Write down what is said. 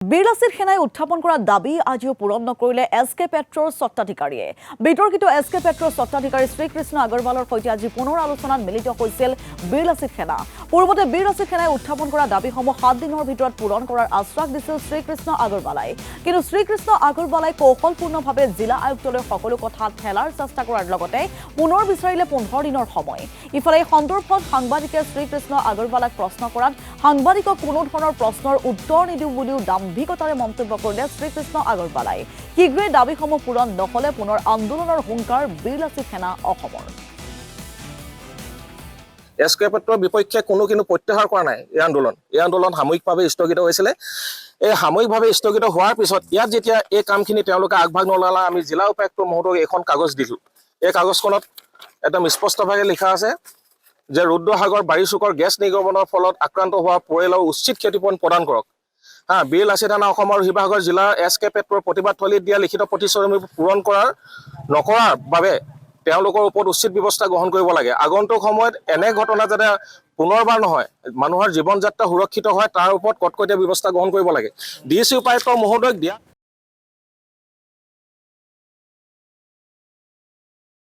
বীৰলাচিত সেনাই উত্থাপন কৰা দাবী আজিও পূৰণ নকৰিলে এছ.কে. পেট্ৰৰ স্বত্বাধিকাৰীয়ে। বিতৰ্কিত এছ.কে. পেট্ৰৰ স্বত্বাধিকাৰী শ্ৰীকৃষ্ণ আগৰৱালৰ সৈতে আজি পুনৰ আলোচনাত মিলিত হৈছিল বীৰলাচিত সেনা। পূৰ্বতে বীৰলাচিত সেনাই উত্থাপন কৰা দাবীসমূহ 7 দিনৰ ভিতৰত পূৰণ কৰাৰ আশ্বাস দিছিল শ্ৰীকৃষ্ণ আগৰৱালাই। কিন্তু শ্ৰীকৃষ্ণ আগৰৱালাই কৌশলপূৰ্ণভাৱে জিলা আয়ুক্তলৈ সকলো কথা ঠেলাৰ চেষ্টা কৰাৰ লগতে পুনৰ বিচাৰিলে 15 দিনৰ সময়। ইফালে এই সন্দৰ্ভত সাংবাদিকে শ্ৰীকৃষ্ণ আগৰৱালাক প্ৰশ্ন কৰাত সাংবাদিকক কোনো ধৰণৰ প্ৰশ্নৰ উত্তৰ নিদিওঁ বুলিও দাম্ভিকতাৰে মন্তব্য কৰিলে শ্ৰীকৃষ্ণ আগৰৱালাই। শীঘ্ৰে দাবীসমূহ পূৰণ নহ'লে পুনৰ আন্দোলনৰ হুংকাৰ বীৰলাচিত সেনা অসমৰ। এছ.কে. পেট্ৰৰ বিপক্ষে কিন্তু প্ৰত্যাহাৰ কৰা নাই। এই আন্দোলন সাময়িকভাৱে স্থগিত হৈছিলে। এই সাময়িকভাৱে স্থগিত হোৱাৰ পিছত ইয়াত যেতিয়া এই কামখিনি তেওঁলোকে আগভাগ নল'লে আমি জিলা উপায়ুক্ত মহোদয়ক এখন কাগজ দিলোঁ। এই কাগজখনত একদম স্পষ্টভাৱে লিখা আছে যে ৰুদ্ৰসাগৰ বাৰিচুকৰ গেছ নিৰ্গমনৰ ফলত আক্ৰান্ত হোৱা পৰিয়ালৰ উচিত ক্ষতিপূৰণ প্ৰদান কৰক। বীৰলাচিত সেনা অসম আৰু শিৱসাগৰ জিলাৰ এছ.কে. পেট্ৰৰ প্ৰতিবাদথলীত দিয়া লিখিত প্ৰতিশ্ৰুতি পূৰণ নকৰাৰ বাবে তেওঁলোকৰ ওপৰত উচিত ব্যৱস্থা গ্ৰহণ কৰিব লাগে। আগন্তুক সময়ত এনে ঘটনা যাতে পুনৰবাৰ নহয়, মানুহৰ জীৱন যাত্ৰা সুৰক্ষিত হয় তাৰ ওপৰত কটকটীয়া ব্যৱস্থা গ্ৰহণ কৰিব লাগে। ডি.চি. উপায়ুক্ত মহোদয়ক দিয়া